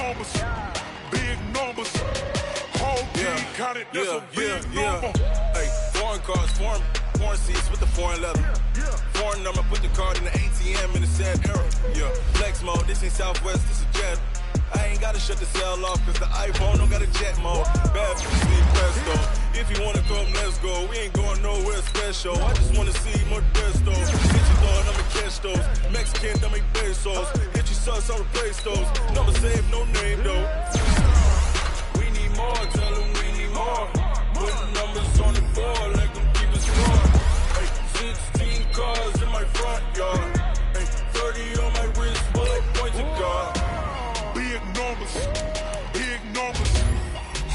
numbers, big numbers. Whole team counted, that's a big number. Hey, foreign cars, foreign seats with the foreign leather. Foreign number, put the card in the ATM in the sad era. Yeah, flex mode, this ain't Southwest, this is jet. I ain't gotta shut the cell off, cause the iPhone don't got a jet mode. Bad bitches need presto. If you wanna come, let's go. We ain't going nowhere special. I just wanna see more Modesto. Hit you throwing, I'ma catch those. Mexican, I make pesos. Hit you sus, I'll replace those. Number saved, no name though. We need more, tell them we need more. Putting numbers on the board, like them keep it score. Hey, 16 cars in my front yard. Hey, 30 on my wrist, bullet point to God. Big numbers,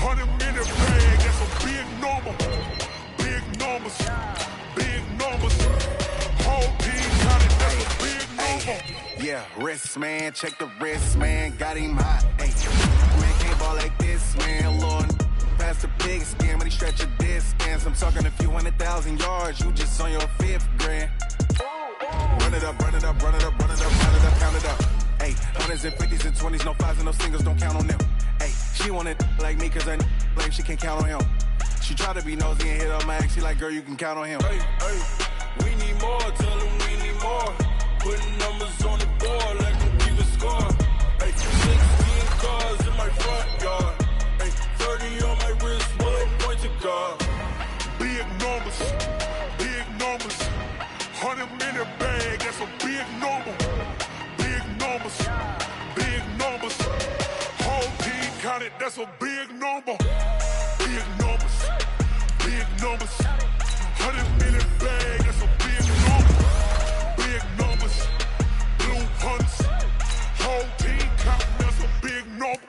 100 minute bag, that's a big number. Big numbers, big numbers. Whole team counted, that's a big number. Yeah, wrist man, check the wrist man, got him hot. Ay, man can't ball like this, man. Lord, past the pig skin when he stretch a distance. I'm talking a few 100,000 yards, you just on your 5th grand. Run it up, run it up, run it up, run it up, run it up, count it up. Hey, 100s and 50s and 20s, no 5s and no singles, don't count on them. Hey, she wanted like me cause her blame, she can't count on him. She tried to be nosy and hit up my ex, she like, girl, you can count on him. Hey, we need more, tell them we need more. Putting numbers on the board, like them keep a score. Hey, 16 cars in my front yard. Hey, 30 on my wrist, bullet point to God. Big numbers, 100 minute bag, that's a big number. Big numbers. Whole team counted, that's a big number. Big numbers. 100 minute bag, that's a big number. Big numbers. Blue hunts. Whole team counting, that's a big number.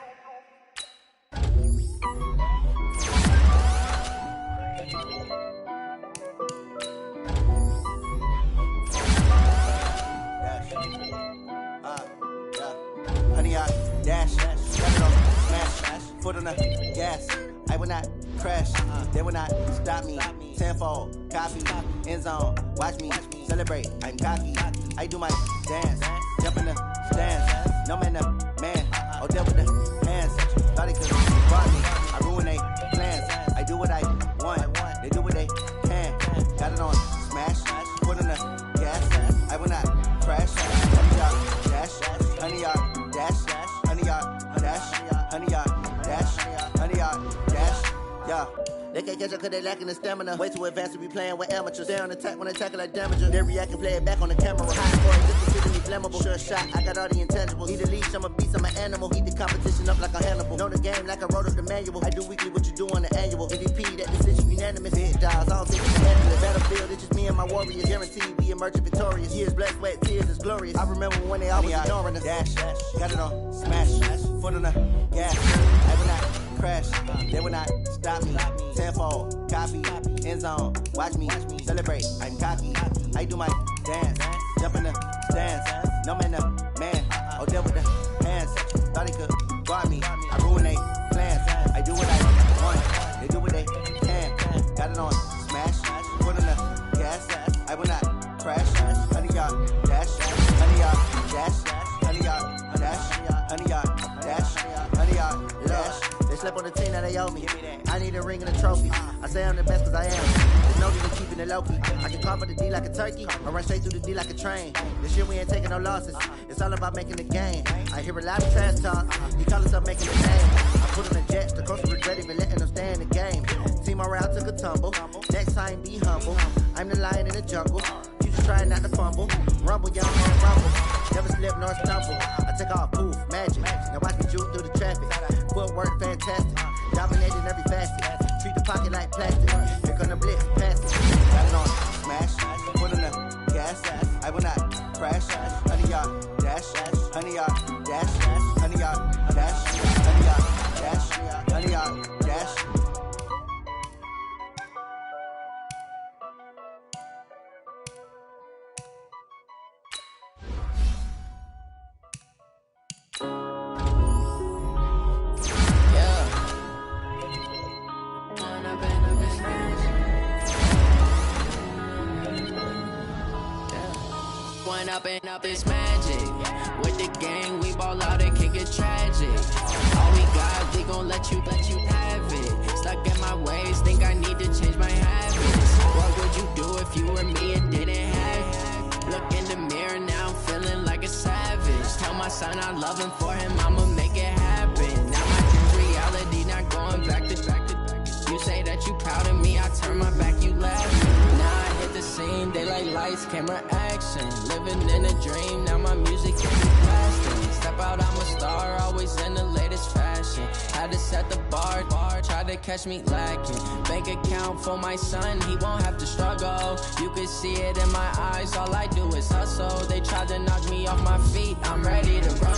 Honey, I dash, smash, foot on the gas. I will not crash, they will not stop me. Tenfold, copy, end zone, watch me celebrate. I'm cocky, I do my dance, jump in the stands. No man, the man, oh, deal with the hands. Thought he could guard me, I ruin they plans. I do what I want, they do what they can. Got it on smash, foot on the gas. I will not crash, honey, y'all dash, honey, y'all dash, honey, y'all dash, honey, y'all dash, honey, y'all dash, yeah. They can't catch up cause they lacking the stamina. Way too advanced to be playing with amateurs. Stay on attack when they tackle like damager. They react and play it back on the camera. High for it just to see me flammable. Sure shot, I got all the intangibles. Need a leash, I'm a beast, I'm an animal. Heat the competition up like a Hannibal. Know the game like I wrote up the manual. I do weekly what you do on the annual. MVP, that decision unanimous. Big dials, I don't think it's handle it. Battlefield, it's just me and my warriors. Guaranteed we emerging victorious. Years, blood, sweat, tears, it's glorious. I remember when they always ignoring us. Dash, got it on smash, foot on the gas. I will not crash, they will not stop me. Tenfold, copy, end zone, watch me celebrate. I'm cocky, I do my dance, jump in the stands. No man, the man, oh, deal with the hands. Thought he could guard me, I ruin they plans. I do what I want, they do what they can. Got it on smash, foot on the gas. I will not crash, honey, y'all dash, honey, y'all dash, honey, y'all dash, honey, y'all dash, honey, y'all dash. They slept on the team that they owe me. I need a ring and a trophy. I say I'm the best cause I am. There's no need in keeping it low key. I can call for the D like a turkey. I run straight through the D like a train. This year we ain't taking no losses. It's all about making the game. I hear a lot of trash talk. He call us up making the name. I put on the jets. The coach regret even letting them stay in the game. Team around took a tumble. Next time be humble. I'm the lion in the jungle. You just trying not to fumble. Rumble, young man, rumble. Never slip nor stumble. I take off, poof, magic. Now watch me juke through the traffic. Footwork fantastic. Dominating every facet. Treat the pocket like plastic. Here come the blitz, pass it. Got it on smash. Foot on the gas. I will not crash. Honey, y'all dash. Honey, y'all dash. Honey, y'all dash. Honey, y'all dash. Honey, y'all dash. Up and up, it's magic. With the gang, we ball out and kick it tragic. lights, camera action. Living in a dream, now my music is blasting. Step out, I'm a star, always in the latest fashion. Had to set the bar, try to catch me lacking. Bank account for my son, he won't have to struggle. You can see it in my eyes, all I do is hustle. They tried to knock me off my feet, I'm ready to rumble.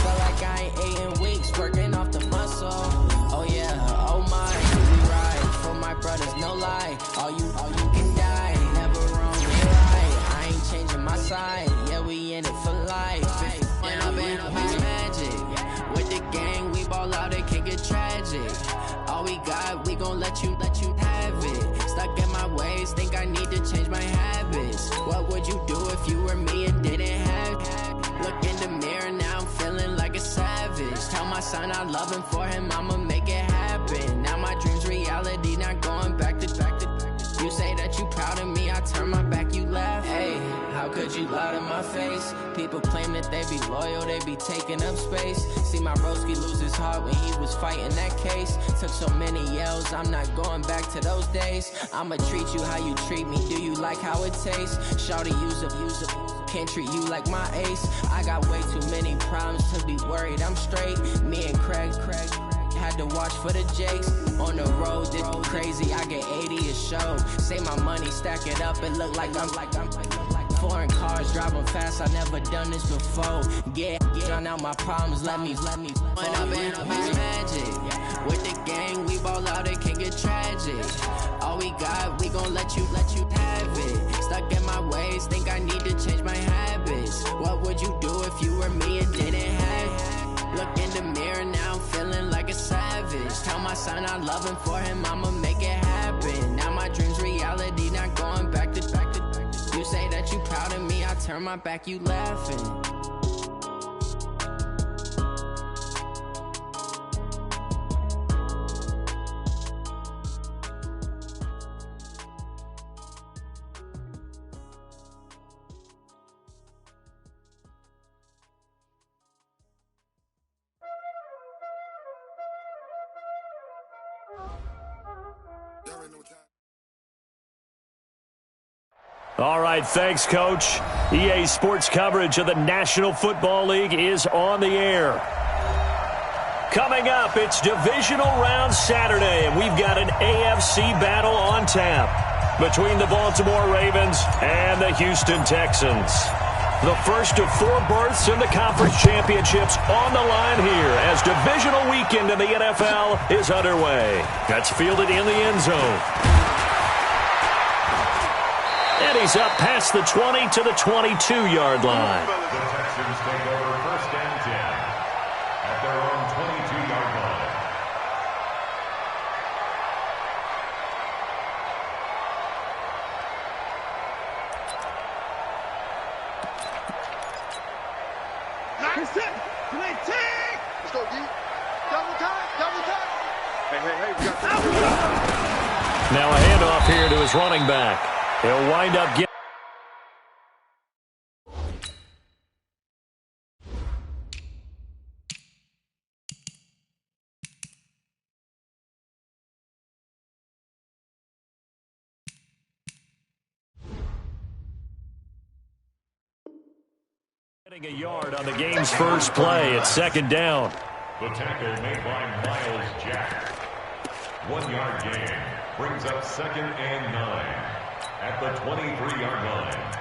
Felt like I ain't ate in weeks, working off the muscle. Oh yeah, oh my, we ride for my brothers, no lie. All you can die, never wrong, you're right. I ain't changing my side, yeah, we in it for life. When I've been magic, with the gang, we ball out, it can get tragic. All we got, we gon' let you have it. Stuck in my ways, think I need to change my habits. What would you do if you were me and didn't have it? Look in the mirror, now I'm feeling like a savage. Tell my son I love him, for him I'ma make it happen. Now my dream's reality, not going back to. You say that you proud of me, I turn my back, you laugh. Hey, how could you lie to my face? People claim that they be loyal, they be taking up space. See my broski lose his heart when he was fighting that case. Took so many yells, I'm not going back to those days. I'ma treat you how you treat me, do you like how it tastes? Shawty, use up, can't treat you like my ace. I got way too many problems to be worried, I'm straight. Me and Craig had to watch for the Jakes. On the road, this crazy, I get 80 a show. Say my money, stack it up, it look like I'm foreign cars, driving fast, I never done this before. Get drown out my problems, let me When I've been magic, with the gang, we ball out, it can get tragic. All we got, we gon' let you have it. Stuck in my ways, think I need to change my habits. What would you do if you were me and didn't have it? Look in the mirror, now I'm feeling like a savage. Tell my son I love him, for him I'ma make it happen. Now my dream's reality, not going back to. You say that you proud of me, I turn my back, you laughing. All right, thanks, Coach. EA Sports coverage of the National Football League is on the air. Coming up, it's Divisional Round Saturday, and we've got an AFC battle on tap between the Baltimore Ravens and the Houston Texans. The first of 4 berths in the conference championships on the line here as divisional weekend in the NFL is underway. That's fielded in the end zone. And he's up past the 20 to the 22-yard line. The Texans take over 1st and 10 at their own 22-yard line. Let's go, D. Double time. Hey, we got Now a handoff here to his running back. He'll wind up getting... Getting a yard on the game's first play. It's 2nd down. The tackle made by Miles Jack. 1-yard gain brings up 2nd and 9 at the 23-yard line.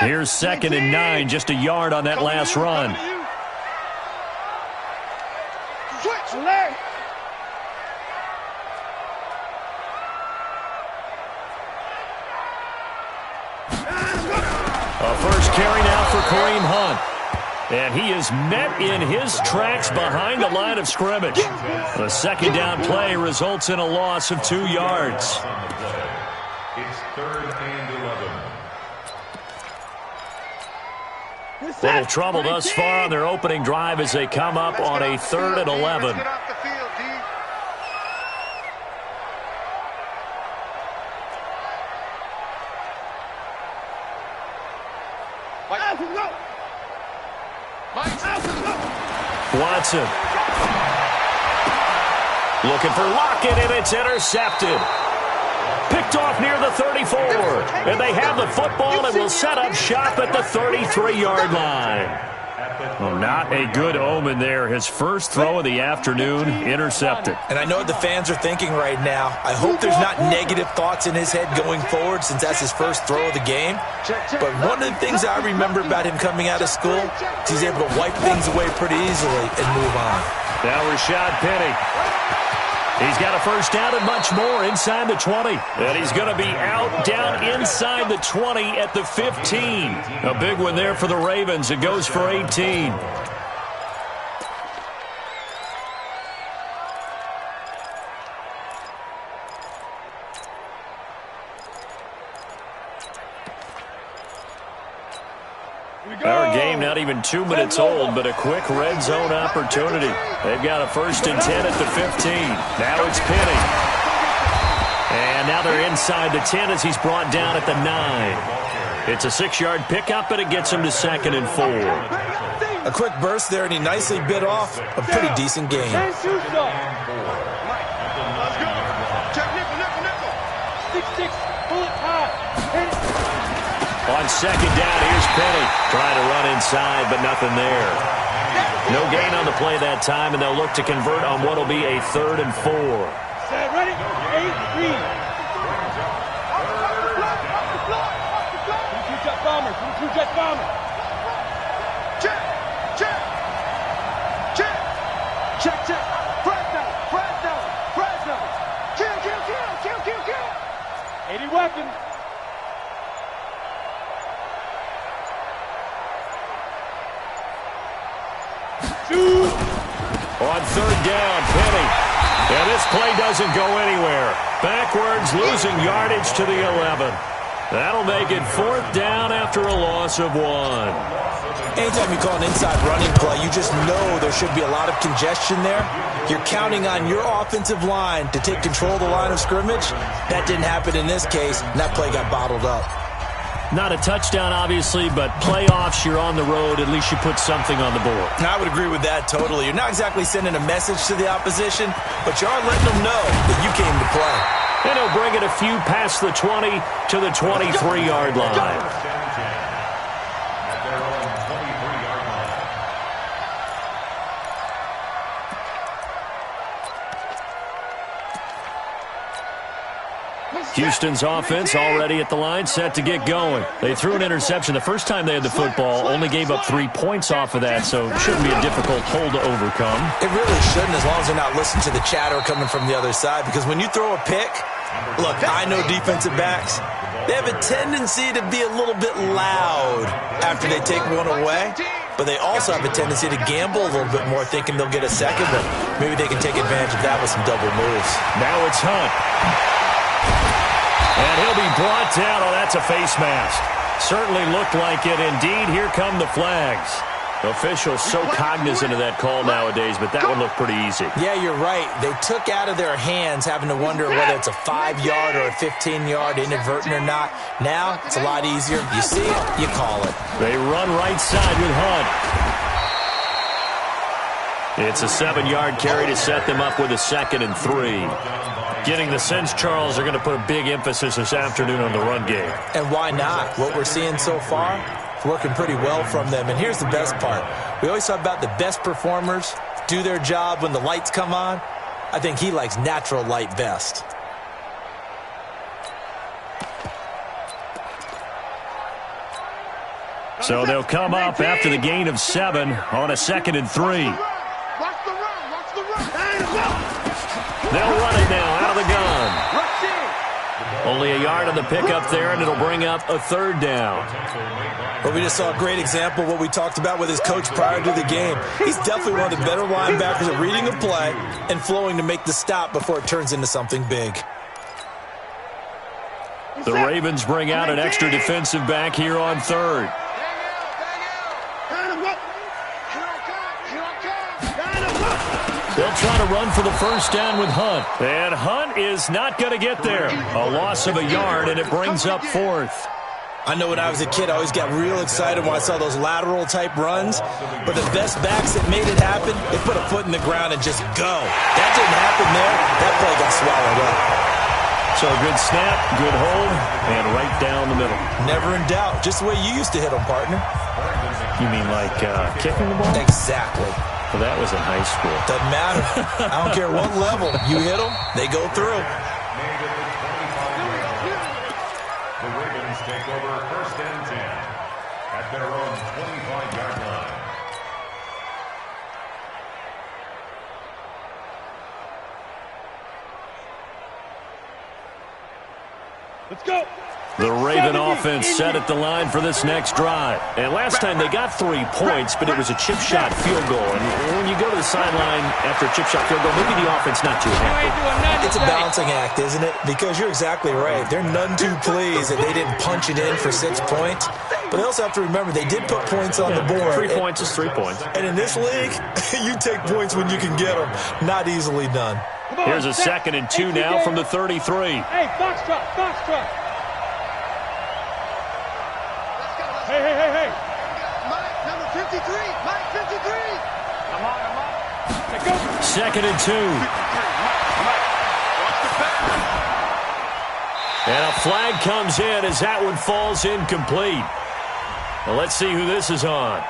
Here's 2nd and 9, just a yard on that last run. A first carry now for Kareem Hunt. And he is met in his tracks behind the line of scrimmage. The 2nd down play results in a loss of 2 yards. It's 3rd and 11. Little trouble thus far on their opening drive as they come up on a 3rd and 11. Watson. Looking for Lockett, and it's intercepted. Picked off near the 34. And they have the football and will set up shop at the 33-yard line. Well, not a good omen there. His first throw of the afternoon, intercepted. And I know what the fans are thinking right now. I hope there's not negative thoughts in his head going forward since that's his first throw of the game. But one of the things I remember about him coming out of school is he's able to wipe things away pretty easily and move on. Now Rashad Penny. He's got a first down and much more inside the 20. And he's going to be out down inside the 20 at the 15. A big one there for the Ravens. It goes for 18. Our game not even 2 minutes old, but a quick red zone opportunity. They've got a 1st and 10 at the 15. Now it's Penny. And now they're inside the 10 as he's brought down at the 9. It's a 6-yard pickup, but it gets him to 2nd and 4. A quick burst there, and he nicely bit off a pretty decent gain. Let's go. Check nickel. 6-6. Pull it high. On 2nd down, here's Penny. Trying to run inside, but nothing there. No gain on the play that time, and they'll look to convert on what will be a 3rd and 4. Set, ready? 8-3. Two-jet bomber. Check. Press down. Kill. 80 weapons. On 3rd down, Penny. And this play doesn't go anywhere. Backwards, losing yardage to the 11. That'll make it 4th down after a loss of 1. Anytime you call an inside running play, you just know there should be a lot of congestion there. You're counting on your offensive line to take control of the line of scrimmage. That didn't happen in this case, and that play got bottled up. Not a touchdown, obviously, but playoffs, you're on the road. At least you put something on the board. I would agree with that totally. You're not exactly sending a message to the opposition, but you are letting them know that you came to play. And he'll bring it a few past the 20 to the 23-yard line. Houston's offense already at the line, set to get going. They threw an interception the first time they had the football, only gave up 3 points off of that, so it shouldn't be a difficult hole to overcome. It really shouldn't, as long as they're not listening to the chatter coming from the other side, because when you throw a pick, look, I know defensive backs, they have a tendency to be a little bit loud after they take one away, but they also have a tendency to gamble a little bit more, thinking they'll get a second, but maybe they can take advantage of that with some double moves. Now it's Hunt. And he'll be brought down. Oh, that's a face mask. Certainly looked like it. Indeed, here come the flags. Officials so cognizant of that call nowadays, but that one looked pretty easy. Yeah, you're right. They took out of their hands having to wonder whether it's a 5-yard or a 15-yard inadvertent or not. Now, it's a lot easier. You see it, you call it. They run right side with Hunt. It's a 7-yard carry to set them up with a 2nd and 3. Getting the sense, Charles, are going to put a big emphasis this afternoon on the run game. And why not? What we're seeing so far, it's working pretty well from them. And here's the best part. We always talk about the best performers do their job when the lights come on. I think he likes natural light best. So they'll come up after the gain of 7 on a 2nd and 3. They'll run it now out of the gun. Only a yard on the pickup there, and it'll bring up a 3rd down. Well, we just saw a great example of what we talked about with his coach prior to the game. He's definitely one of the better linebackers at reading a play and flowing to make the stop before it turns into something big. The Ravens bring out an extra defensive back here on 3rd. They'll try to run for the first down with Hunt. And Hunt is not going to get there. A loss of a yard, and it brings up 4th. I know when I was a kid, I always got real excited when I saw those lateral type runs. But the best backs that made it happen, they put a foot in the ground and just go. That didn't happen there. That play got swallowed up. So a good snap, good hold, and right down the middle. Never in doubt. Just the way you used to hit them, partner. You mean like kicking the ball? Exactly. Well, that was in high school. Doesn't matter. I don't care what level. You hit them, they go through. The Ravens take over 1st and 10 at their own 25-yard line. Let's go. The Raven offense set at the line for this next drive. And last time they got 3 points, but it was a chip shot field goal. And when you go to the sideline after a chip shot field goal, maybe the offense not too happy. It's a balancing act, isn't it? Because you're exactly right. They're none too pleased that they didn't punch it in for 6 points. But they also have to remember they did put points on the board. 3 points is 3 points. And in this league, you take points when you can get them. Not easily done. Here's a 2nd and 2 now from the 33. Hey, foxtrot, foxtrot. Hey. Number 53, Mike 53. I'm on. Let's go. 2nd and 2. And a flag comes in as that one falls incomplete. Now let's see who this is on.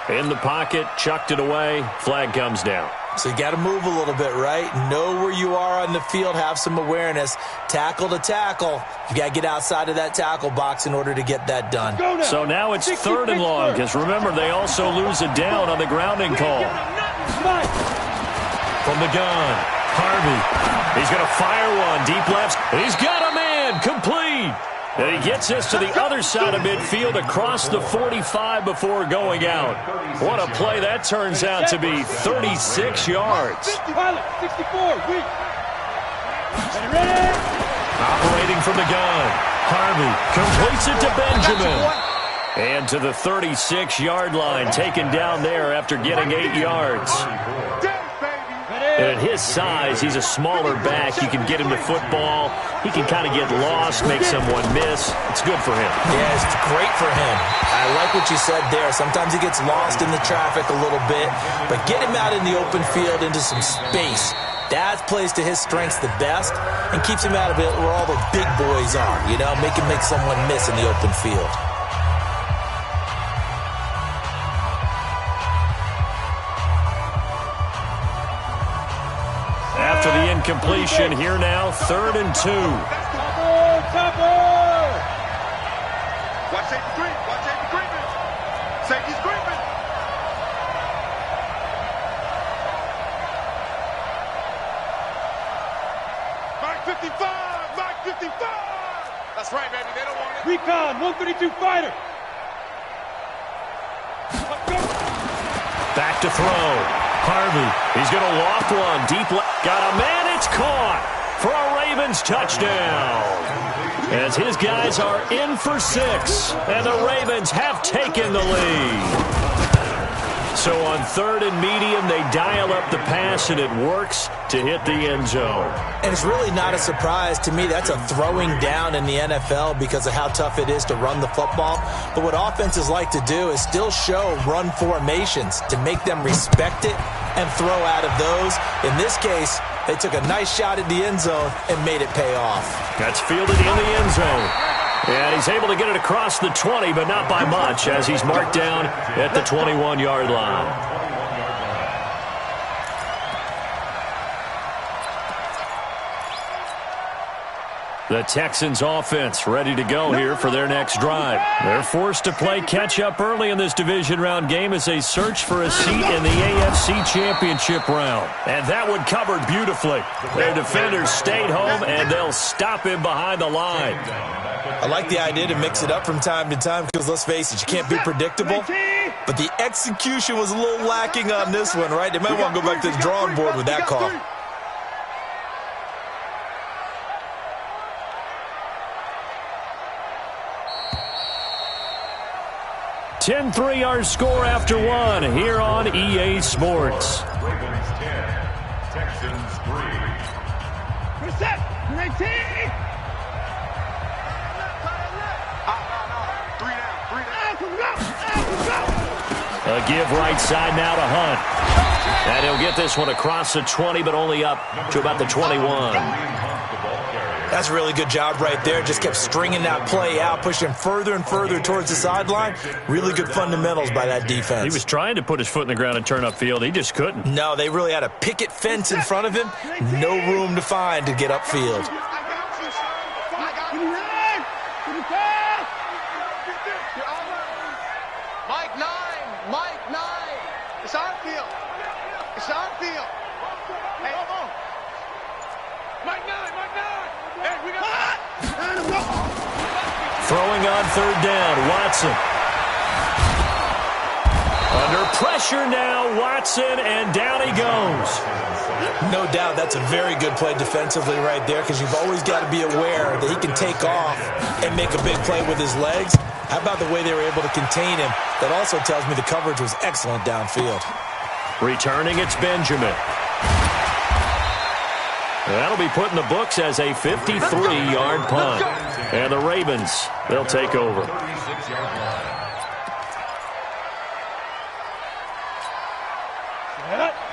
In the pocket, chucked it away, flag comes down. So you got to move a little bit, right? Know where you are on the field, have some awareness. Tackle to tackle. You got to get outside of that tackle box in order to get that done. So now it's 3rd and long, because remember, they also lose a down on the grounding call. From the gun, Harvey. He's going to fire one, deep left. He's got a man, complete. And he gets us to the other side of midfield across the 45 before going out. What a play that turns out to be, 36 yards. 64, weak. Ready? Operating from the gun, Harvey completes it to Benjamin. And to the 36-yard line, taken down there after getting 8 yards. And at his size, he's a smaller back. You can get him to football. He can kind of get lost, make someone miss. It's good for him. Yeah, it's great for him. I like what you said there. Sometimes he gets lost in the traffic a little bit, but get him out in the open field into some space. That plays to his strengths the best and keeps him out of it where all the big boys are, you know, make someone miss in the open field. After the incompletion, here now, 3rd and 2. Watch safety creep. Watch safety creeping. Safety's creeping. Mike 55. Mike 55. That's right, baby. They don't want it. Recon, 132 fighter. Back to throw. Harvey, he's going to loft one. Deep left. Got a man. It's caught for a Ravens touchdown. As his guys are in for 6. And the Ravens have taken the lead. So on 3rd and medium, they dial up the pass, and it works to hit the end zone. And it's really not a surprise to me. That's a throwing down in the NFL because of how tough it is to run the football. But what offenses like to do is still show run formations to make them respect it and throw out of those. In this case, they took a nice shot at the end zone and made it pay off. That's fielded in the end zone. And he's able to get it across the 20, but not by much, as he's marked down at the 21-yard line. The Texans offense ready to go here for their next drive. They're forced to play catch-up early in this division round game as they search for a seat in the AFC Championship round. And that one covered beautifully. Their defenders stayed home, and they'll stop him behind the line. I like the idea to mix it up from time to time because, let's face it, you can't be predictable. But the execution was a little lacking on this one, right? They might want to go back to the drawing board with that call. 10-3 our score after one here on EA Sports. Ravens 10, Texans 3. Reset. 19. A give right side now to Hunt. And he'll get this one across the 20, but only up to about the 21. That's a really good job right there. Just kept stringing that play out, pushing further and further towards the sideline. Really good fundamentals by that defense. He was trying to put his foot in the ground and turn upfield. He just couldn't. No, they really had a picket fence in front of him. No room to find to get upfield. Mike 9. It's our field. It's our field. Hey, come on. Mike 9. Hey, we got Throwing on third down, Watson. Under pressure now, Watson, and down he goes. No doubt that's a very good play defensively right there, because you've always got to be aware that he can take off and make a big play with his legs. How about the way they were able to contain him? That also tells me the coverage was excellent downfield. Returning, it's Benjamin. That'll be put in the books as a 53-yard punt. And the Ravens, they'll take over.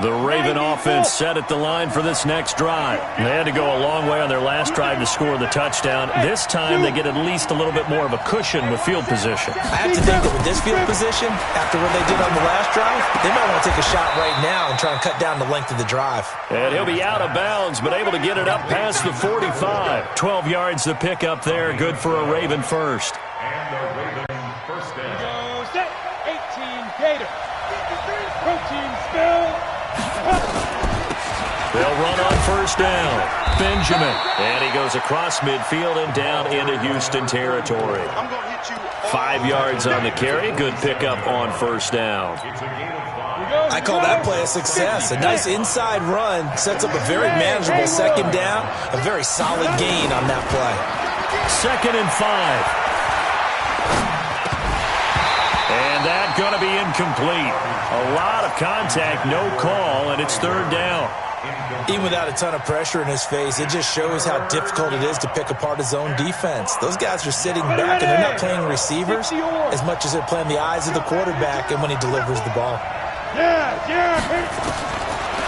The Raven offense set at the line for this next drive. They had to go a long way on their last drive to score the touchdown. This time they get at least a little bit more of a cushion with field position. I have to think that with this field position, after what they did on the last drive, they might want to take a shot right now and try and cut down the length of the drive. And he'll be out of bounds, but able to get it up past the 45. 12 yards to pick up there. Good for a Raven first. And the Raven first down. Go set. 18 Gator. Protein spill. They'll run on first down. Benjamin. And he goes across midfield and down into Houston territory. 5 yards on the carry. Good pickup on first down. I call that play a success. A nice inside run sets up a very manageable second down. A very solid gain on that play. 2nd and 5. And that's going to be incomplete. A lot of contact, no call, and it's third down. Even without a ton of pressure in his face, it just shows how difficult it is to pick apart his own defense. Those guys are sitting back, and they're not playing receivers as much as they're playing the eyes of the quarterback and when he delivers the ball.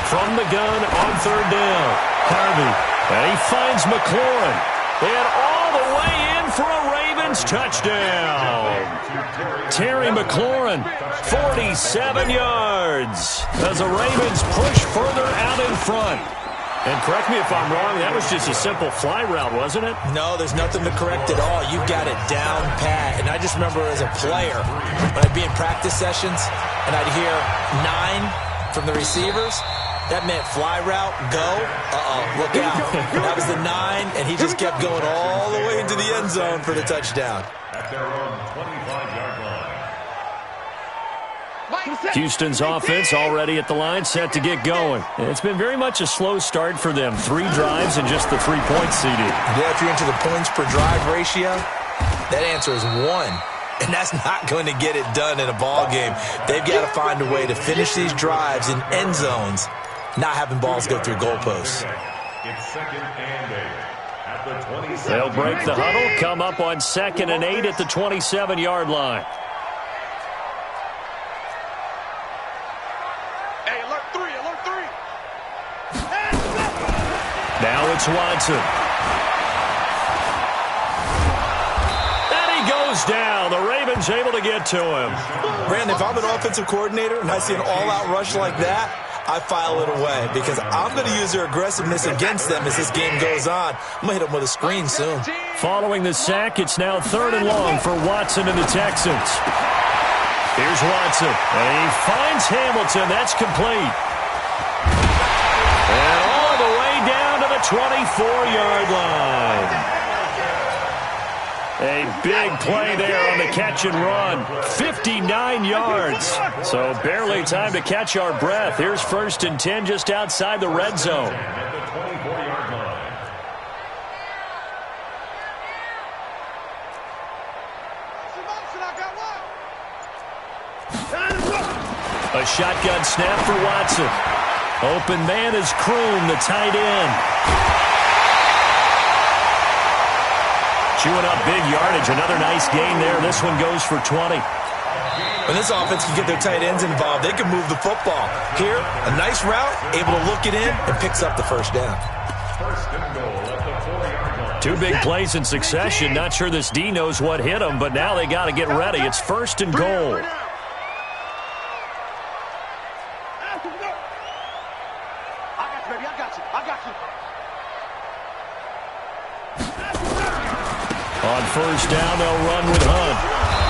From the gun on third down, Harvey. And he finds McLaurin. And all the way in for a Ravens touchdown. Terry McLaurin, 47 yards. As the Ravens push further out in front. And correct me if I'm wrong, that was just a simple fly route, wasn't it? No, there's nothing to correct at all. You've got it down pat. And I just remember as a player, when I'd be in practice sessions and I'd hear 9 from the receivers, that meant fly route, go, look out. That was the 9, and he just kept going all the way into the end zone for the touchdown. At their own 25-yard line. Houston's offense already at the line, set to get going. It's been very much a slow start for them. 3 drives and just the 3 points CD. Yeah, if you're into the points per drive ratio, that answer is 1. And that's not going to get it done in a ball game. They've got to find a way to finish these drives in end zones, not having balls go through goalposts. It's 2nd and 8 at the 27. They'll break the huddle, come up on 2nd and 8 at the 27-yard line. Hey, alert 3. Now it's Watson. And he goes down. The Ravens able to get to him. Brandon, if I'm an offensive coordinator and I see an all-out rush like that, I file it away because I'm going to use their aggressiveness against them as this game goes on. I'm going to hit them with a screen soon. Following the sack, it's now 3rd and long for Watson and the Texans. Here's Watson, and he finds Hamilton. That's complete. And all the way down to the 24-yard line. A big play there on the catch and run. 59 yards. So barely time to catch our breath. Here's 1st and 10 just outside the red zone. At the 24-yard line. A shotgun snap for Watson. Open man is Kroon, the tight end. Chewing up big yardage. Another nice gain there. This one goes for 20. When this offense can get their tight ends involved, they can move the football. Here, a nice route, able to look it in, and picks up the first down. First and goal at the 4-yard line. Two big plays in succession. Not sure this D knows what hit them, but now they got to get ready. It's first and goal. On first down, they'll run with Hunt.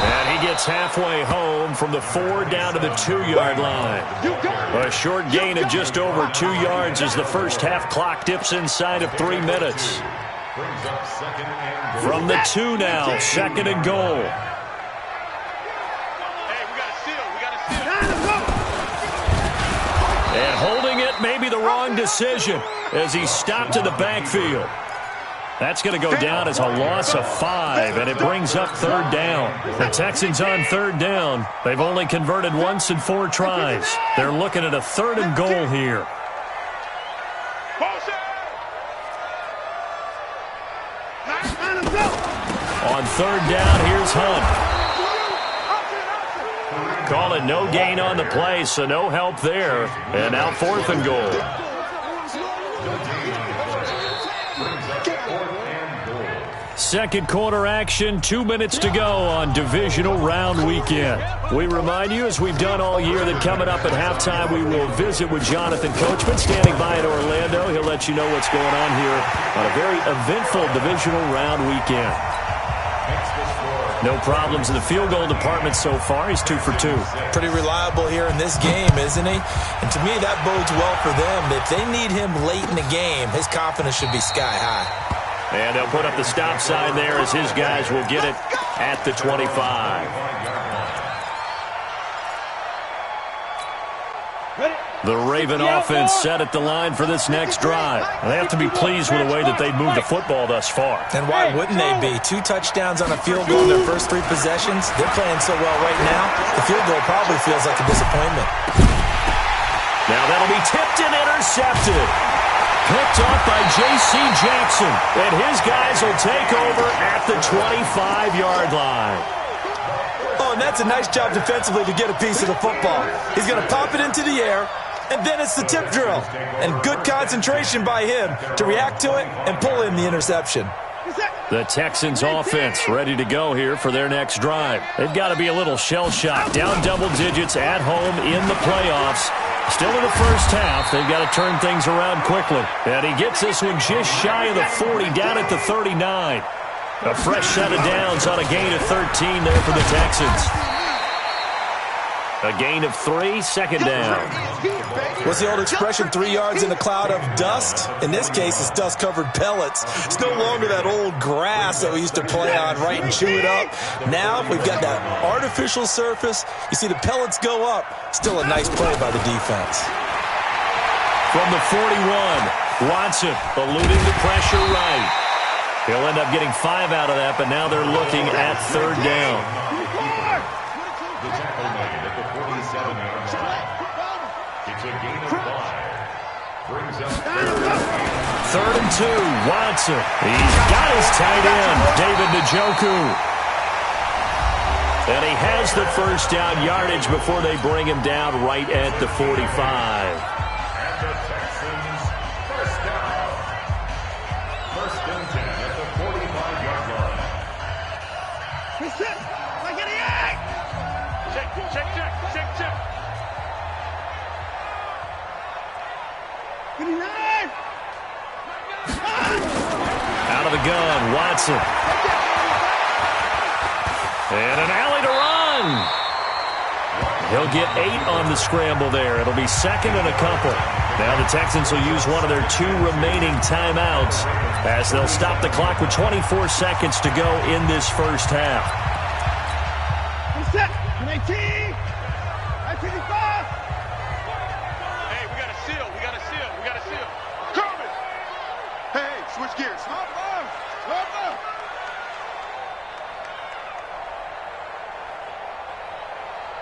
And he gets halfway home from the 4 down to the 2-yard line. A short gain of just over 2 yards as the first half clock dips inside of 3 minutes. From the 2 now, second and goal. And holding it may be the wrong decision as he stopped in the backfield. That's going to go down as a loss of 5, and it brings up third down. The Texans on third down. They've only converted once in 4 tries. They're looking at a third and goal here. On third down, here's Hunt. Call it no gain on the play, so no help there. And now fourth and goal. Second quarter action, 2 minutes to go on divisional round weekend. We remind you, as we've done all year, that coming up at halftime, we will visit with Jonathan Coachman, standing by in Orlando. He'll let you know what's going on here on a very eventful divisional round weekend. No problems in the field goal department so far. He's 2 for 2. Pretty reliable here in this game, isn't he? And to me, that bodes well for them. If they need him late in the game, his confidence should be sky high. And they'll put up the stop sign there as his guys will get it at the 25. The Raven offense set at the line for this next drive. They have to be pleased with the way that they've moved the football thus far. And why wouldn't they be? 2 touchdowns on a field goal in their first 3 possessions. They're playing so well right now, the field goal probably feels like a disappointment. Now that'll be tipped and intercepted. Picked off by J.C. Jackson. And his guys will take over at the 25-yard line. Oh, and that's a nice job defensively to get a piece of the football. He's going to pop it into the air, and then it's the tip drill. And good concentration by him to react to it and pull in the interception. The Texans offense ready to go here for their next drive. They've got to be a little shell-shocked. Down double digits at home in the playoffs. Still in the first half. They've got to turn things around quickly. And he gets this one just shy of the 40, down at the 39. A fresh set of downs on a gain of 13 there for the Texans. A gain of 3, second down. What's the old expression, 3 yards in a cloud of dust? In this case, it's dust-covered pellets. It's no longer that old grass that we used to play on, right, and chew it up. Now we've got that artificial surface. You see the pellets go up. Still a nice play by the defense. From the 41, Watson eluding the pressure right. He'll end up getting 5 out of that, but now they're looking at third down. The tackle made at the 47-yard line. It's a gain of 5. Brings up third and 2, Watson. He's got his tight end, David Njoku. And he has the first down yardage before they bring him down right at the 45. And the Texans first down. First and 10 at the 45-yard line. Check. Out of the gun, Watson. And an alley to run. He'll get 8 on the scramble there. It'll be second and a couple. Now the Texans will use one of their 2 remaining timeouts as they'll stop the clock with 24 seconds to go in this first half. Hey, we got a seal. Coming. Hey, switch gears. Slow down.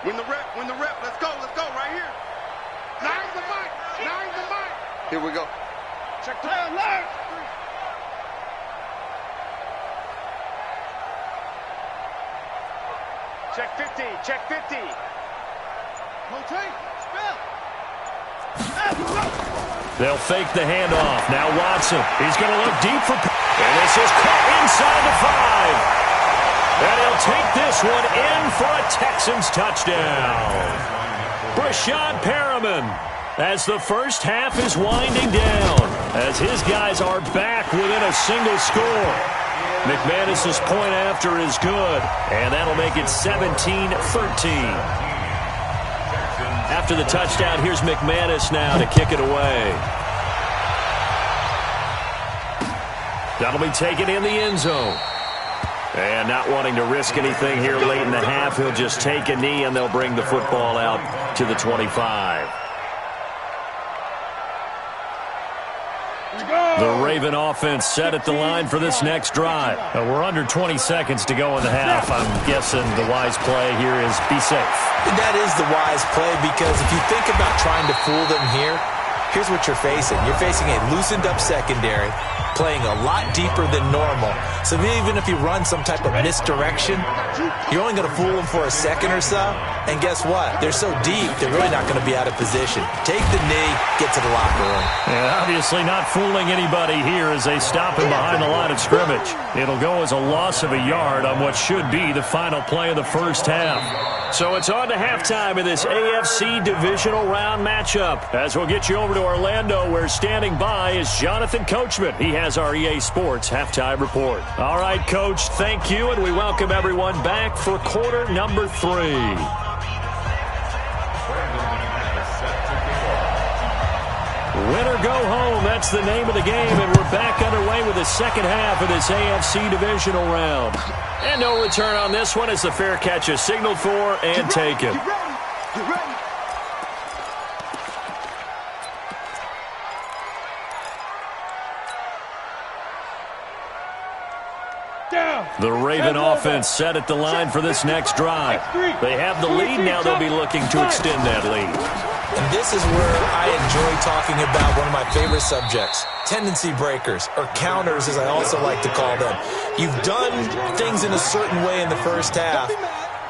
Win the rep. Let's go right here. Nine's the mic. Here we go. Check the alert. Check 50. Check 50. They'll fake the handoff. Now Watson. He's going to look deep for... And this is caught inside the 5. And he'll take this one in for a Texans touchdown. Brashad Perriman, as the first half is winding down, as his guys are back within a single score. McManus's point after is good, and that'll make it 17-13. After the touchdown, here's McManus now to kick it away. That'll be taken in the end zone. And not wanting to risk anything here late in the half, he'll just take a knee, and they'll bring the football out to the 25. The Raven offense set at the line for this next drive. We're under 20 seconds to go in the half. I'm guessing the wise play here is be safe. That is the wise play, because if you think about trying to fool them here, here's what you're facing. You're facing a loosened up secondary, playing a lot deeper than normal. So even if you run some type of misdirection, you're only going to fool them for a second or so. And guess what? They're so deep, they're really not going to be out of position. Take the knee, get to the locker room. And obviously not fooling anybody here as they stop him behind the line of scrimmage. It'll go as a loss of a yard on what should be the final play of the first half. So it's on to halftime in this AFC divisional round matchup. As we'll get you over to Orlando, where standing by is Jonathan Coachman. He has our EA Sports halftime report. All right, Coach, thank you, and we welcome everyone back for quarter number 3. Win or go home, that's the name of the game, and we're back underway with the second half of this AFC divisional round. And no return on this one as the fair catch is signaled for and taken. Get ready. The Raven offense set at the line for this next drive. They have the lead, now they'll be looking to extend that lead. And this is where I enjoy talking about one of my favorite subjects, tendency breakers, or counters as I also like to call them. You've done things in a certain way in the first half,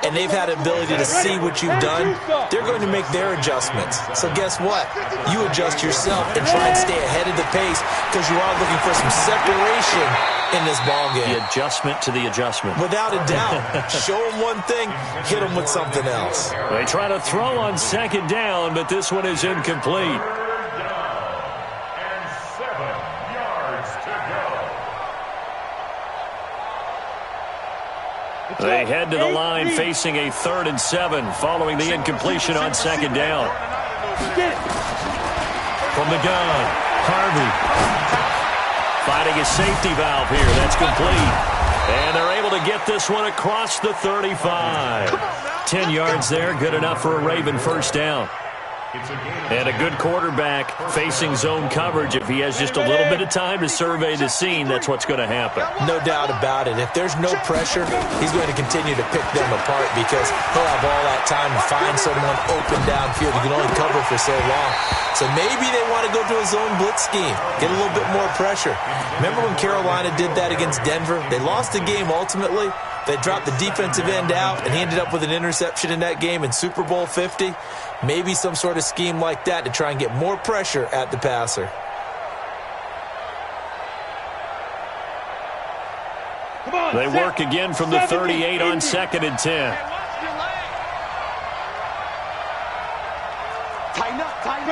and they've had the ability to see what you've done. They're going to make their adjustments. So guess what? You adjust yourself and try and stay ahead of the pace, because you are looking for some separation in this ballgame. The adjustment to the adjustment. Without a doubt. Show them one thing, hit them with something else. They try to throw on second down, but this one is incomplete. They head to the line facing a 3rd and 7 following the incompletion on second down. From the gun, Harvey finding a safety valve here. That's complete. And they're able to get this one across the 35. 10 yards there, good enough for a Raven first down. And a good quarterback facing zone coverage. If he has just a little bit of time to survey the scene, that's what's going to happen. No doubt about it. If there's no pressure, he's going to continue to pick them apart, because he'll have all that time to find someone open downfield. He can only cover for so long. So maybe they want to go to a zone blitz scheme, get a little bit more pressure. Remember when Carolina did that against Denver? They lost the game ultimately. They dropped the defensive end out, and he ended up with an interception in that game in Super Bowl 50. Maybe some sort of scheme like that to try and get more pressure at the passer. They work again from the 38 on 2nd and 10. Tighten up, tighten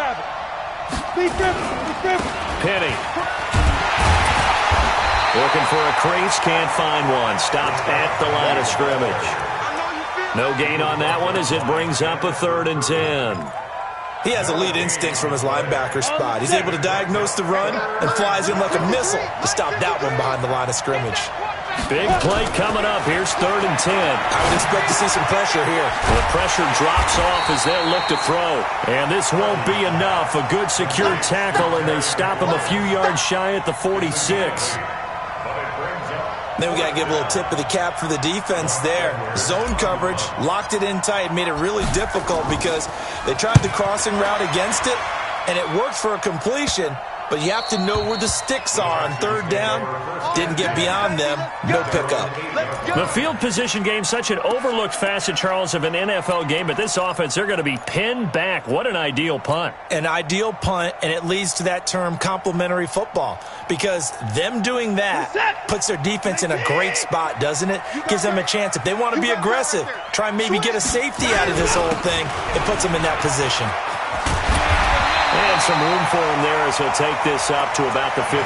up. Penny. Looking for a crease, can't find one. Stopped at the line of scrimmage. No gain on that one as it brings up a 3rd and 10. He has elite instincts from his linebacker spot. He's able to diagnose the run and flies in like a missile to stop that one behind the line of scrimmage. Big play coming up. Here's 3rd and 10. I would expect to see some pressure here. The pressure drops off as they'll look to throw. And this won't be enough. A good secure tackle, and they stop him a few yards shy at the 46. Then we got to give a little tip of the cap for the defense there. Zone coverage, locked it in tight, made it really difficult because they tried the crossing route against it, and it worked for a completion, but you have to know where the sticks are on third down. Didn't get beyond them. No pickup. The field position game, such an overlooked facet, Charles, of an NFL game, but this offense, they're going to be pinned back. What an ideal punt. An ideal punt, and it leads to that term complementary football, because them doing that puts their defense in a great spot, doesn't it? Gives them a chance. If they want to be aggressive, try and maybe get a safety out of this whole thing, it puts them in that position. And some room for him there as he'll take this up to about the 15.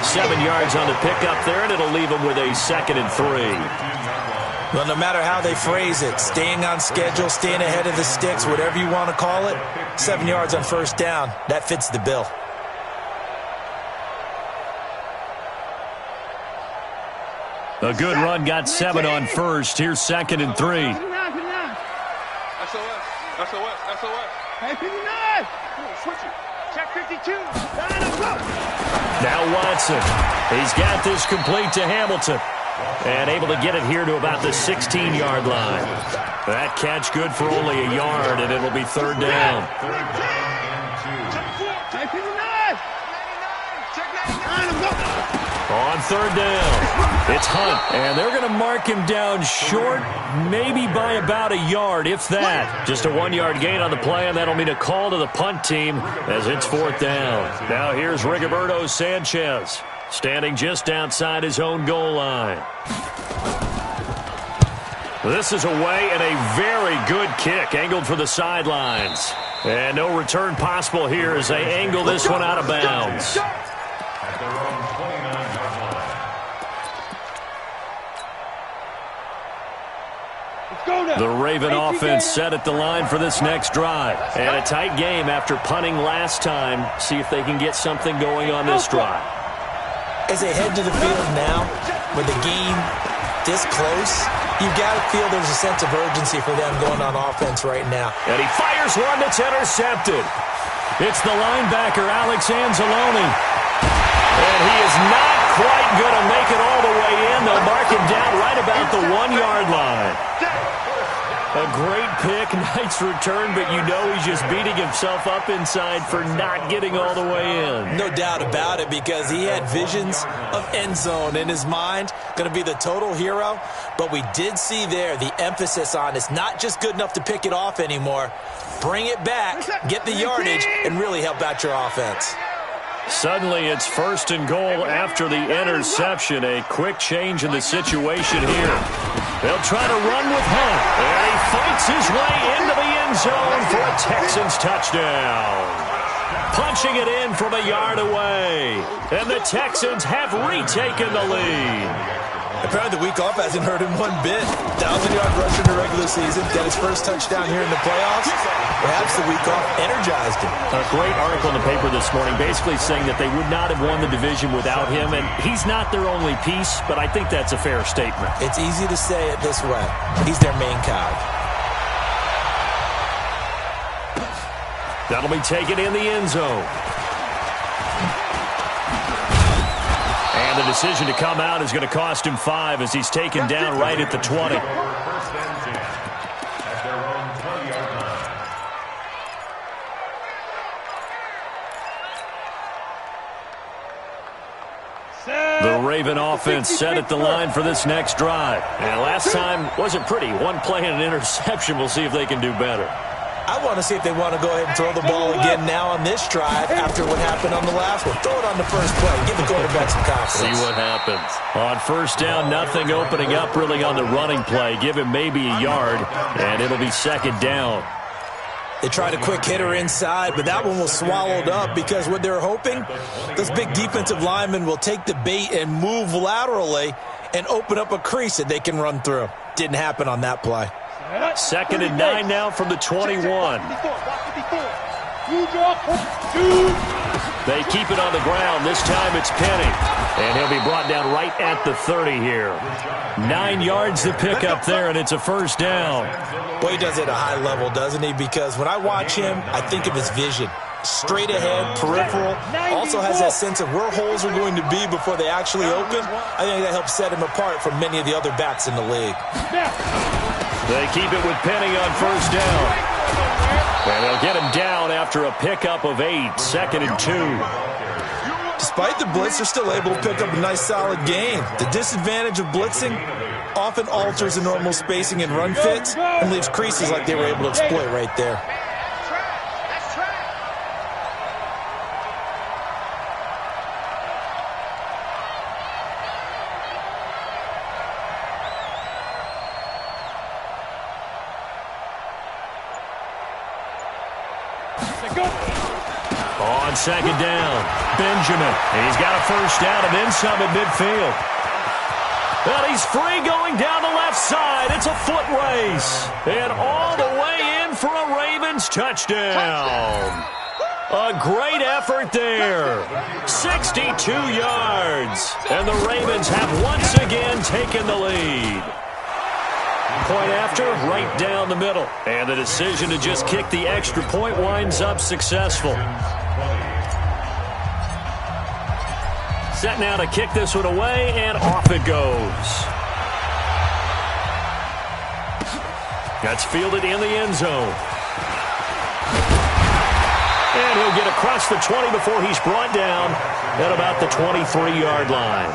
7 yards on the pickup there, and it'll leave him with a 2nd and 3. Well, no matter how they phrase it, staying on schedule, staying ahead of the sticks, whatever you want to call it, 7 yards on first down, that fits the bill. A good run got 7 on first. Here's 2nd and 3. SOS. Hey, 59! Switch it. Check 52. Now Watson. He's got this complete to Hamilton. And able to get it here to about the 16-yard line. That catch good for only a yard, and it'll be 3rd down. Check 59! Check 99! On 3rd down, it's Hunt, and they're going to mark him down short, maybe by about a yard, if that. Just a 1-yard gain on the play, and that'll mean a call to the punt team as it's 4th down. Now here's Rigoberto Sanchez, standing just outside his own goal line. This is away, and a very good kick, angled for the sidelines. And no return possible here as they angle this one out of bounds. The Raven offense set at the line for this next drive. And a tight game after punting last time. See if they can get something going on this drive. As they head to the field now, with the game this close, you've got to feel there's a sense of urgency for them going on offense right now. And he fires one that's intercepted. It's the linebacker, Alex Anzalone. And he is not quite going to make it all the way in. They'll mark him down right about the 1-yard line. A great pick, nice return, but you know he's just beating himself up inside for not getting all the way in. No doubt about it, because he had visions of end zone in his mind. Going to be the total hero. But we did see there the emphasis on it's not just good enough to pick it off anymore. Bring it back, get the yardage, and really help out your offense. Suddenly it's 1st and goal after the interception. A quick change in the situation here. They'll try to run with Hunt. And he fights his way into the end zone for a Texans touchdown. Punching it in from a yard away. And the Texans have retaken the lead. Apparently the week off hasn't hurt him one bit. 1,000-yard rush in the regular season. Got his first touchdown here in the playoffs. Perhaps the week off energized him. A great article in the paper this morning basically saying that they would not have won the division without him. And he's not their only piece, but I think that's a fair statement. It's easy to say it this way. He's their main cog. That'll be taken in the end zone. And the decision to come out is going to cost him 5 as he's taken down right at the 20. The Raven offense set at the line for this next drive. And last time wasn't pretty. One play and an interception. We'll see if they can do better. I want to see if they want to go ahead and throw the ball again now on this drive after what happened on the last one. Throw it on the first play. Give the quarterback some confidence. See what happens. On 1st down, nothing opening up really on the running play. Give him maybe a yard, and it'll be 2nd down. They tried a quick hitter inside, but that one was swallowed up because what they're hoping, those big defensive linemen will take the bait and move laterally and open up a crease that they can run through. Didn't happen on that play. 2nd and 9 now from the 21. They keep it on the ground. This time it's Penny. And he'll be brought down right at the 30 here. 9 yards to pick up there, and it's a 1st down. Well, he does it at a high level, doesn't he? Because when I watch him, I think of his vision. Straight ahead, peripheral. Also has that sense of where holes are going to be before they actually open. I think that helps set him apart from many of the other backs in the league. They keep it with Penny on 1st down. And they'll get him down after a pickup of 8, 2nd and 2. Despite the blitz, they're still able to pick up a nice, solid gain. The disadvantage of blitzing often alters the normal spacing and run fits and leaves creases like they were able to exploit right there. On 2nd down, Benjamin. He's got a first down and then some at midfield. And he's free going down the left side. It's a foot race. And all the way in for a Ravens touchdown. A great effort there. 62 yards. And the Ravens have once again taken the lead. Point after, right down the middle. And the decision to just kick the extra point winds up successful. Set now to kick this one away, and off it goes. That's fielded in the end zone. And he'll get across the 20 before he's brought down at about the 23-yard line.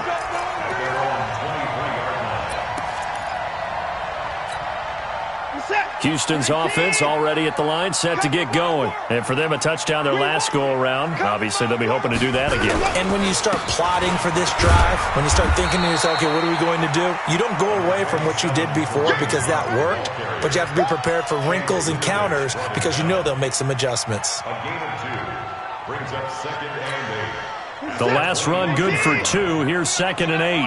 Houston's offense already at the line, set to get going. And for them, a touchdown their last go-around. Obviously, they'll be hoping to do that again. And when you start plotting for this drive, when you start thinking to yourself, okay, what are we going to do? You don't go away from what you did before because that worked, but you have to be prepared for wrinkles and counters because you know they'll make some adjustments. A gain of 2 brings up 2nd and 8. The last run good for 2. Here's 2nd and 8.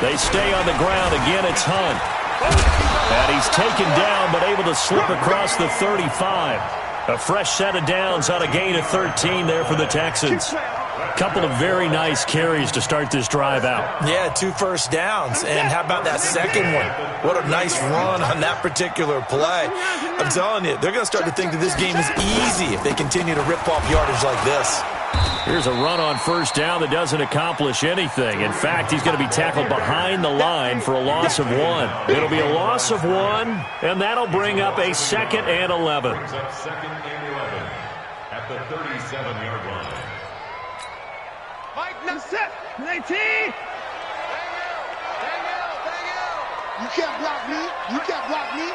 They stay on the ground. Again, it's Hunt. And he's taken down, but able to slip across the 35. A fresh set of downs on a gain of 13 there for the Texans. Couple of very nice carries to start this drive out. Yeah, 2 first downs. And how about that second one? What a nice run on that particular play. I'm telling you, they're going to start to think that this game is easy if they continue to rip off yardage like this. Here's a run on first down that doesn't accomplish anything. In fact, he's going to be tackled behind the line for a loss of 1. It'll be a loss of 1, and that'll bring up a 2nd and 11. Brings up 2nd and 11 at the 37-yard line. Mike, now set. 19. You can't block me. You can't block me.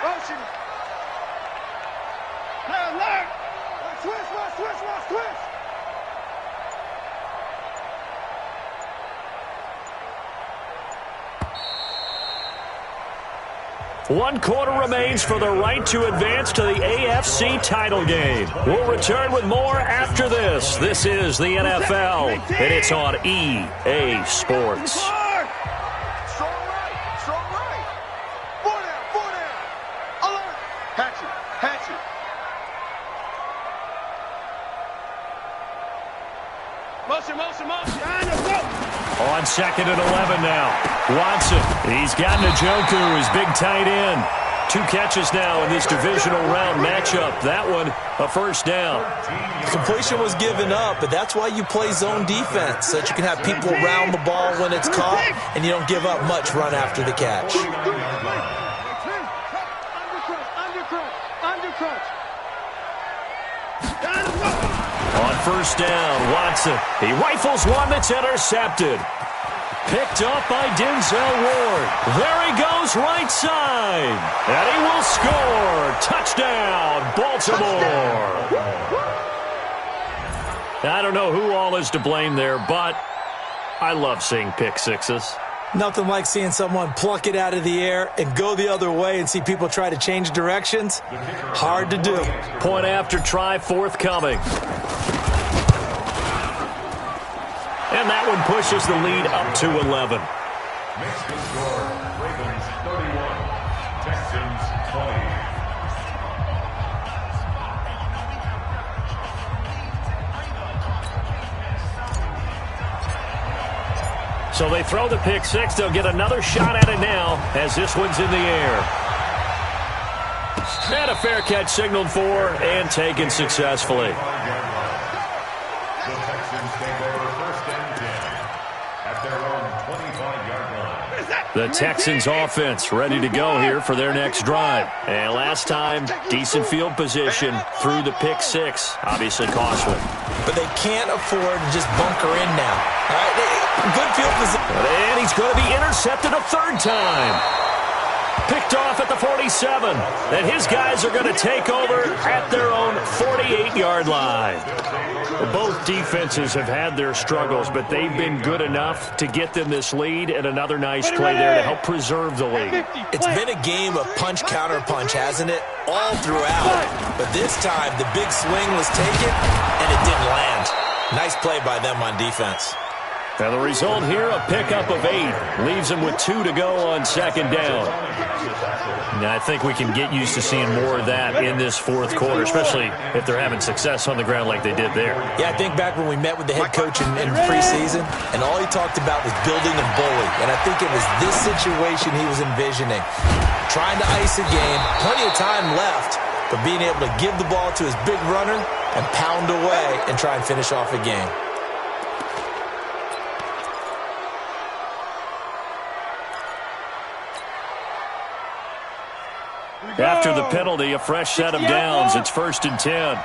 Motion. Hey, alert. Switch. One quarter remains for the right to advance to the AFC title game. We'll return with more after this. This is the NFL, and it's on EA Sports. Strong right. 4 down. Alert. Hatchet. Motion. On 2nd and 11 now. Watson, he's got Njoku, his big tight end. 2 catches now in this divisional round matchup. That one, a first down. Completion was given up, but that's why you play zone defense, so that you can have people around the ball when it's caught, and you don't give up much run after the catch. Undercrunch. On first down, Watson. He rifles one that's intercepted. Picked up by Denzel Ward. There he goes right side. And he will score. Touchdown, Baltimore. I don't know who all is to blame there, but I love seeing pick sixes. Nothing like seeing someone pluck it out of the air and go the other way and see people try to change directions. Hard to do. Point after try forthcoming. And that one pushes the lead up to 11. Makes the score Ravens 31, Texans 20. So they throw the pick six. They'll get another shot at it now as this one's in the air. And a fair catch signaled for and taken successfully. Texans take over 1st and 10 at their own 25-yard line. The Texans offense ready to go here for their next drive. And last time, decent field position through the pick six. Obviously costly. But they can't afford to just bunker in now. All right, good field position. And he's going to be intercepted a third time. Picked off at the 47. And his guys are going to take over at their own 48-yard line. Both defenses have had their struggles, but they've been good enough to get them this lead, and another nice play there to help preserve the lead. It's been a game of punch, counter punch, hasn't it? All throughout. But this time, the big swing was taken, and it didn't land. Nice play by them on defense. Now the result here, a pickup of 8. Leaves them with 2 to go on second down. Now I think we can get used to seeing more of that in this fourth quarter, especially if they're having success on the ground like they did there. Yeah, I think back when we met with the head coach in preseason, and all he talked about was building a bully. And I think it was this situation he was envisioning. Trying to ice a game, plenty of time left, but being able to give the ball to his big runner and pound away and try and finish off a game. After the penalty, a fresh set of downs. It's 1st and 10.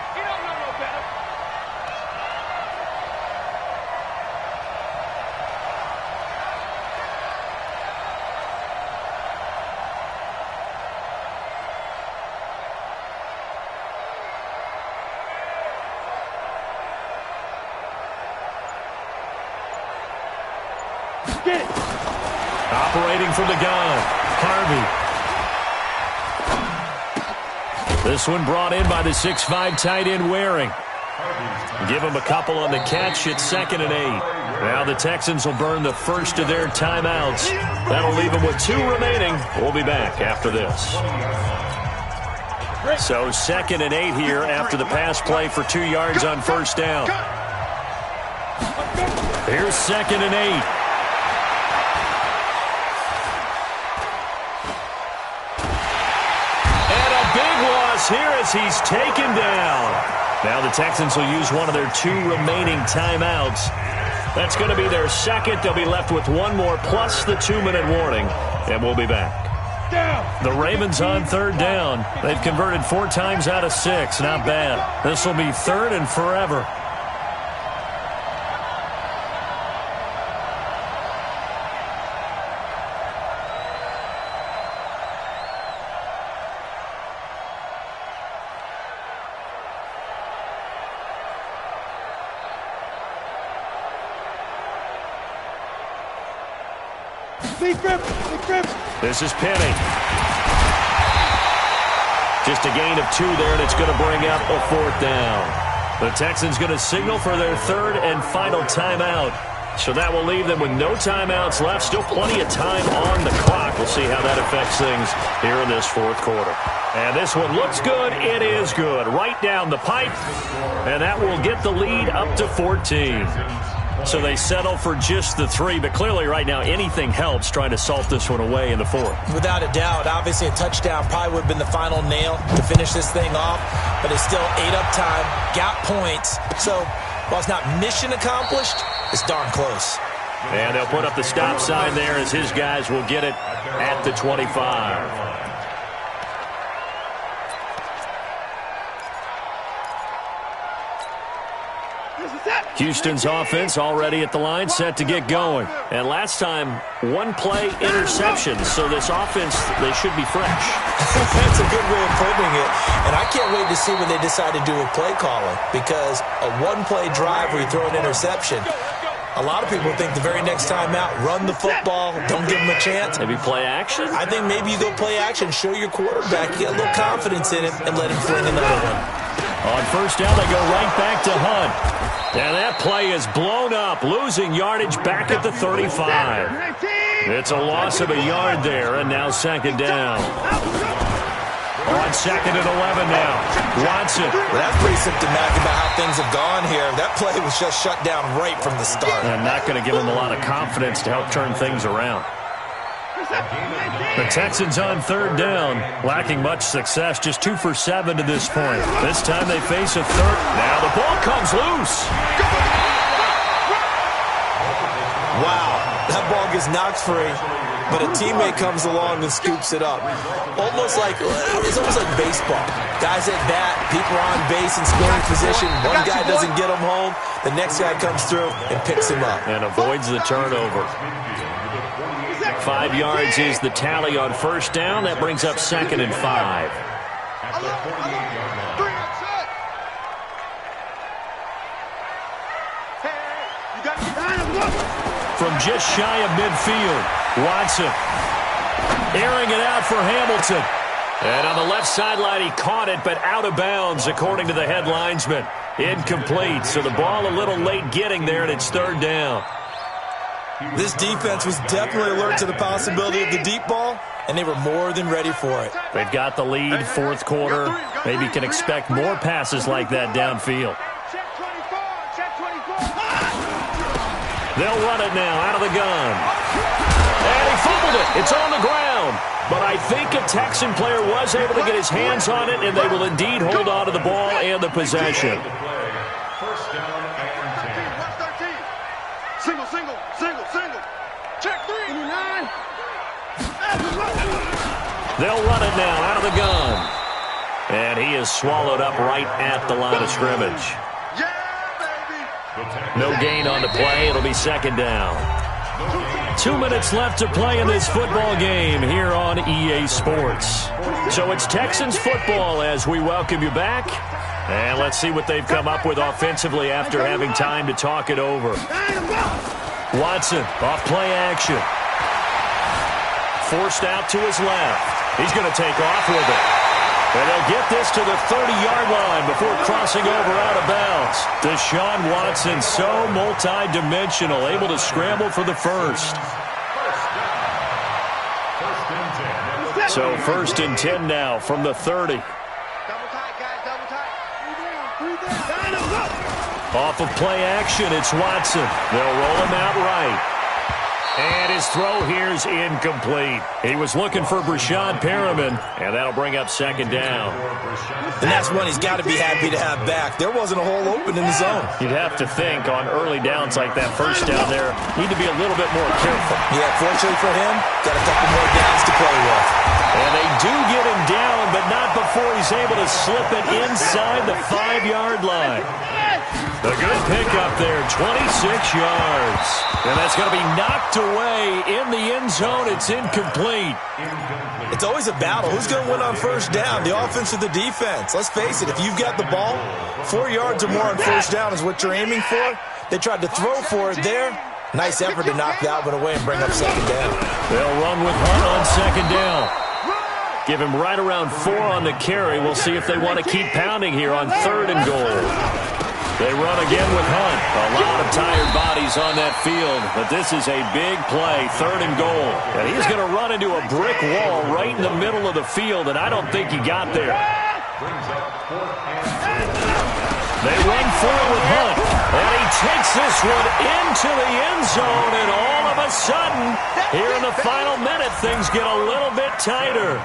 Operating from the gun, Harvey. This one brought in by the 6'5" tight end Waring. Give him a couple on the catch. It's 2nd and 8. Now the Texans will burn the first of their timeouts. That'll leave them with 2 remaining. We'll be back after this. So 2nd and 8 here after the pass play for 2 yards on first down. Here's 2nd and 8. Here as he's taken down. Now the Texans will use one of their 2 remaining timeouts. That's going to be their second. They'll be left with 1 more plus the 2-minute warning, and we'll be back. The Ravens on 3rd down. They've converted 4 times out of 6. Not bad. This will be 3rd and forever. This is Penny. Just a gain of 2 there, and it's going to bring up a 4th down. The Texans going to signal for their 3rd and final timeout. So that will leave them with no timeouts left. Still plenty of time on the clock. We'll see how that affects things here in this 4th quarter. And this one looks good. It is good. Right down the pipe. And that will get the lead up to 14. So they settle for just the 3, but clearly right now anything helps trying to salt this one away in the 4th. Without a doubt, obviously a touchdown probably would have been the final nail to finish this thing off, but it's still 8 up time, got points. So while it's not mission accomplished, it's darn close. And they'll put up the stop sign there as his guys will get it at the 25. Houston's offense already at the line, set to get going. And last time, 1-play interception. So this offense, they should be fresh. That's a good way of putting it. And I can't wait to see what they decide to do with play calling. Because a 1-play drive where you throw an interception, a lot of people think the very next time out, run the football, don't give them a chance. Maybe play action? I think maybe you go play action, show your quarterback, you get a little confidence in him, and let him fling another one. On first down, they go right back to Hunt. And that play is blown up, losing yardage back at the 35. It's a loss of a yard there, and now 2nd down. On 2nd and 11 now. Watson. Well, that's pretty symptomatic about how things have gone here. That play was just shut down right from the start. And not going to give them a lot of confidence to help turn things around. The Texans on 3rd down, lacking much success, just 2 for 7 to this point. This time they face a 3rd. Now the ball comes loose. Wow, that ball gets knocked free, but a teammate comes along and scoops it up. It's almost like baseball. Guys at bat, people on base in scoring position. One guy doesn't get him home, the next guy comes through and picks him up. And avoids the turnover. 5 yards is the tally on first down. That brings up 2nd and 5. From just shy of midfield, Watson airing it out for Hamilton. And on the left sideline, he caught it, but out of bounds, according to the head linesman. Incomplete, so the ball a little late getting there, and it's 3rd down. This defense was definitely alert to the possibility of the deep ball, and they were more than ready for it. They've got the lead, 4th quarter. Maybe can expect more passes like that downfield. They'll run it now out of the gun. And he fumbled it. It's on the ground. But I think a Texan player was able to get his hands on it, and they will indeed hold on to the ball and the possession. First down and 10. Single. Check 3. 9. They'll run it now out of the gun. And he is swallowed up right at the line of scrimmage. No gain on the play. It'll be 2nd down. 2 minutes left to play in this football game here on EA Sports. So it's Texans football as we welcome you back. And let's see what they've come up with offensively after having time to talk it over. Watson off play action. Forced out to his left. He's going to take off with it. And they'll get this to the 30-yard line before crossing over out of bounds. Deshaun Watson, so multi-dimensional, able to scramble for the first. So 1st and 10 now from the 30. Double tight, guys, double tight. Off of play action, it's Watson. They'll roll him out right. And his throw here is incomplete. He was looking for Brashad Perriman, and that'll bring up 2nd down. And that's one he's got to be happy to have back. There wasn't a hole open in the zone. You'd have to think on early downs like that first down there, need to be a little bit more careful. Yeah, fortunately for him, got a couple more downs to play with. And they do get him down, but not before he's able to slip it inside the 5-yard line. A good pickup there, 26 yards. And that's going to be knocked away in the end zone. It's incomplete. It's always a battle. Who's going to win on first down, the offense or the defense? Let's face it, if you've got the ball, 4 yards or more on first down is what you're aiming for. They tried to throw for it there. Nice effort to knock that one away and bring up 2nd down. They'll run with Hunt on 2nd down. Give him right around 4 on the carry. We'll see if they want to keep pounding here on 3rd and goal. They run again with Hunt. A lot of tired bodies on that field, but this is a big play, 3rd and goal. And he's going to run into a brick wall right in the middle of the field, and I don't think he got there. They run forward with Hunt, and he takes this one into the end zone, and all of a sudden, here in the final minute, things get a little bit tighter.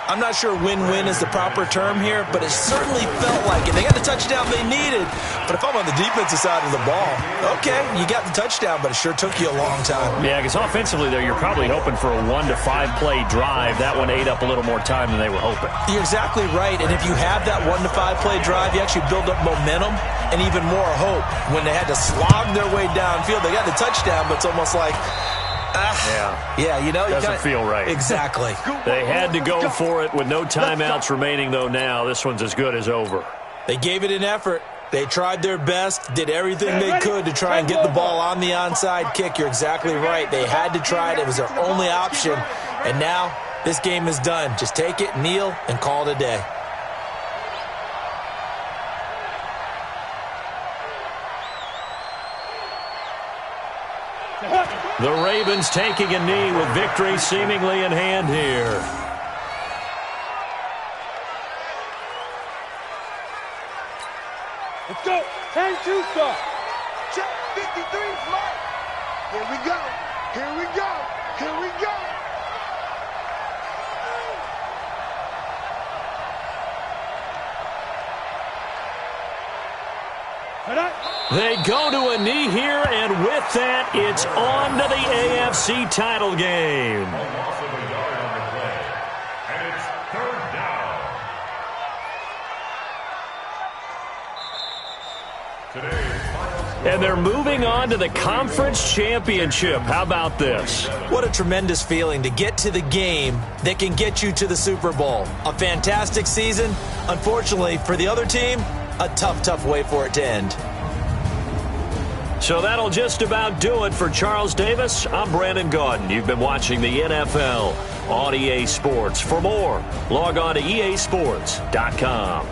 I'm not sure win-win is the proper term here, but it certainly felt like it. They got the touchdown they needed, but if I'm on the defensive side of the ball, okay, you got the touchdown, but it sure took you a long time. Yeah, because offensively there, you're probably hoping for a 1 to 5 play drive. That one ate up a little more time than they were hoping. You're exactly right, and if you have that 1 to 5 play drive, you actually build up momentum and even more hope. When they had to slog their way downfield, they got the touchdown, but it's almost like, yeah, you know, doesn't feel right. Exactly. They had to go for it with no timeouts remaining, though. Now this one's as good as over. They gave it an effort. They tried their best, did everything they could to try and get the ball on the onside kick. You're exactly right. They had to try it. It was their only option. And now this game is done. Just take it, kneel, and call it a day. The Ravens taking a knee with victory seemingly in hand here. Let's go. 10-2 start. Check 53 mark. Here we go. Here we go. Here we go. They go to a knee here, and with that, it's on to the AFC title game. A loss of a yard on the play. And it's third down. Today's final score. And they're moving on to the conference championship. How about this? What a tremendous feeling to get to the game that can get you to the Super Bowl. A fantastic season. Unfortunately, for the other team, a tough way for it to end. So that'll just about do it for Charles Davis. I'm Brandon Gaudin. You've been watching the NFL on EA Sports. For more, log on to easports.com.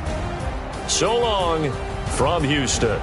So long from Houston.